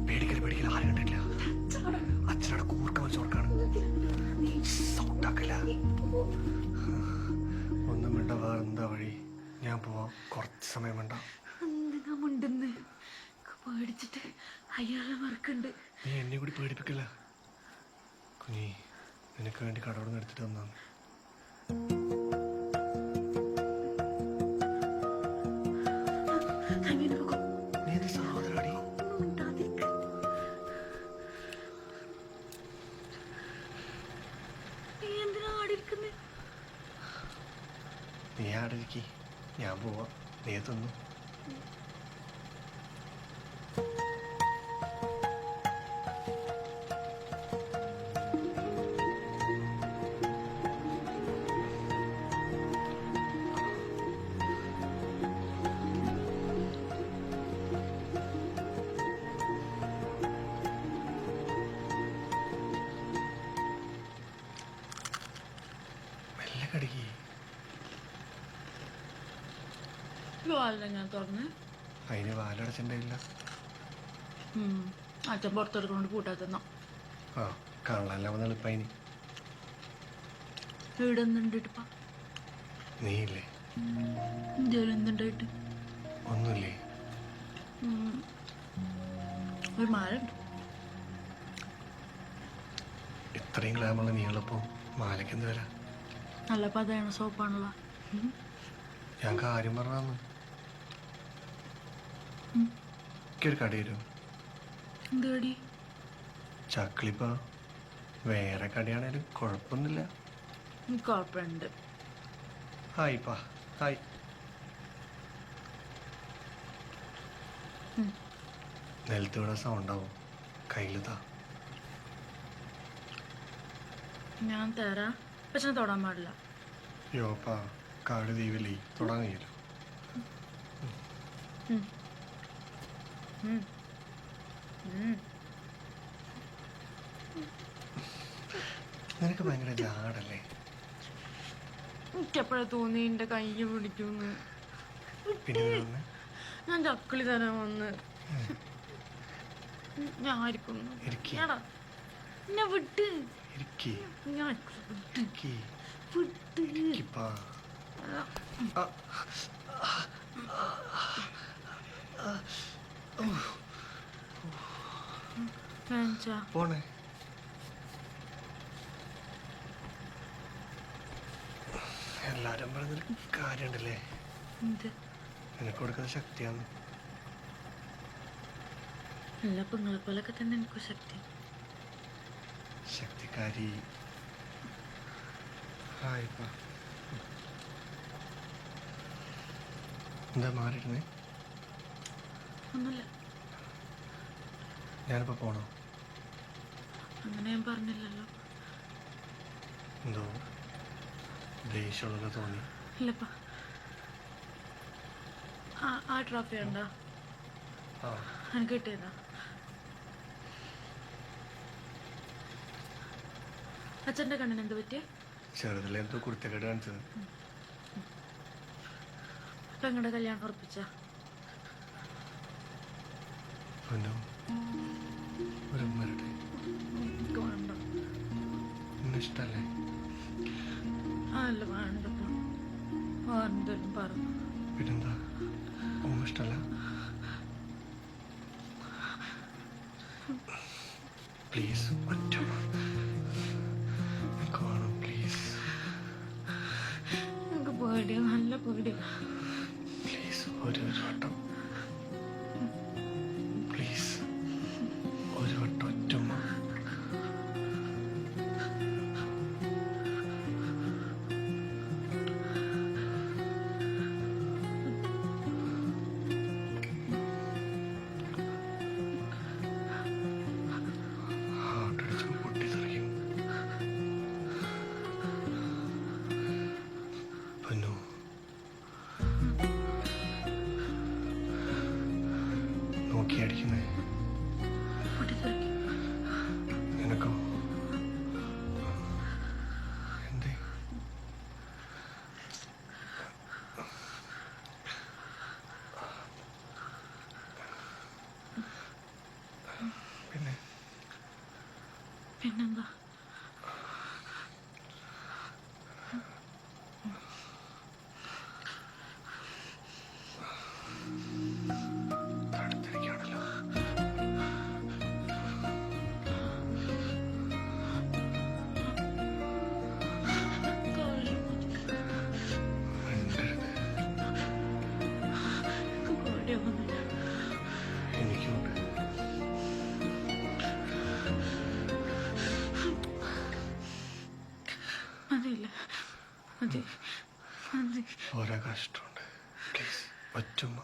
പേടിക്കല് പേടിക്കല് ആരും കണ്ടിട്ടില്ല. അച്ഛനോട് കൂർക്ക വെച്ചോർക്കാണ്. സൗണ്ടാക്കല്ല. ഒന്നും വേണ്ട, വേറെന്താ വഴി? ഞാൻ പോവാം, കുറച്ച് സമയം വേണ്ട. പേടിച്ചിട്ട് അയാളെ മറക്കണ്ട്. നീ എന്നെ കൂടി പേടിപ്പിക്കല്ല കുഞ്ഞി. നിനക്ക് വേണ്ടി കടവിടെ നിന്ന് എടുത്തിട്ട് വന്നാണ്. നീ ആടെ ഇരിക്കി, ഞാൻ പോവാ. നീ തന്നു. മെല്ലെ കടിക്കി. ഞാൻ തുറന്ന് അതിന് വാലടച്ചിണ്ടായില്ല. അച്ഛൻ പുറത്തെടുക്കൊണ്ട് കൂട്ടാത്തന്നോ. ആ കാണാനല്ല വന്ന എളുപ്പതിന്. ഇവിടെ എന്തുണ്ടിട്ടിപ്പ? നീയില്ലേ? ഇന്ത്യയിൽ എന്തുണ്ടായിട്ട്? ഒന്നുമില്ലേ? ഒരു മാലുണ്ട്. ഇത്രയും ഗ്ലാമുള്ള നീളപ്പോ മാലയ്ക്ക് എന്ത് വില? നല്ല പതയാണ്, സോപ്പാണല്ലോ. ഞാൻ കാര്യം പറഞ്ഞാന്ന്. എനിക്കൊരു കട വരും. എന്ത് കടി? ചക്ലിപ്പ വേറെ കടയാണേലും കുഴപ്പമൊന്നുമില്ല. കുഴപ്പമുണ്ട്. ഹായ്പാ ഹായ്. നിലത്ത് വീണ സൗണ്ടാവും. കയ്യിലെത്താ. ഞാൻ തരാം, പക്ഷെ തൊടാൻ പാടില്ല. യോപ്പാ കാട് ദീപിലേ തൊടാൻ കഴിയില്ല. നിനക്ക് ഭയങ്കര ജാടല്ലേ? എനിക്കെപ്പോഴാ തോന്നി എന്റെ കൈ പിടിക്കുന്നു. പിന്നെ ഞാൻ ചക്കിളി തരാൻ വന്ന്. ഞാൻ ആയിരിക്കുന്നു. എന്നെ വിട്ട്. ഞാൻ പോണേ. എല്ലാരും പറഞ്ഞൊരു കാര്യണ്ടല്ലേ, നിനക്ക് കൊടുക്കുന്ന ശക്തിയാണ്. എല്ലാ പെങ്ങളെ പോലൊക്കെ തന്നെ എനിക്കും ശക്തി. ശക്തിക്കാരി. ഹായ്പാ. എന്താ മാറിയിരുന്നേ? ഒന്നുമില്ല. ഞാനിപ്പോ പോണോ? അങ്ങനെ ഞാൻ പറഞ്ഞില്ലല്ലോ. എന്തോ ദേഷ്യമുള്ള തോന്നി. ഇല്ലപ്പാ. ആ ട്രോഫി ഉണ്ടോ? എനിക്ക് കിട്ടിയതാ. അച്ഛൻ്റെ കണ്ണിന് എന്ത് പറ്റിയ? ചെറുതിലെ എന്തോ കുരുത്തക്കേട് കാണിച്ചത്. പെങ്ങളുടെ കല്യാണം ഉറപ്പിച്ച? ഒരു മരട്ടെ. വേണ്ട. ഇഷ്ടല്ലേ? അല്ല വേണ്ടപ്പോ. എന്തേലും പറഞ്ഞു. പിന്നെന്താ? ഇഷ്ടല്ല? പ്ലീസ് ഒറ്റ കാണും പ്ലീസ്. എനിക്ക് പേടിയാ, നല്ല പേടിയാ. പ്ലീസ് ഒരു വട്ടം പ്ലീസ്. ഒരു വട്ടം ഒറ്റമ്മ. പിന്നെന്താ? തടുത്തിരിക്കുകയാണല്ലോ. മിണ്ടരുത്. എനിക്കുണ്ട്. മതിയില്ല, മതി മതി. ഓരോ കഷ്ടമുണ്ട്. പ്ലീസ് ഒറ്റുമ്മ.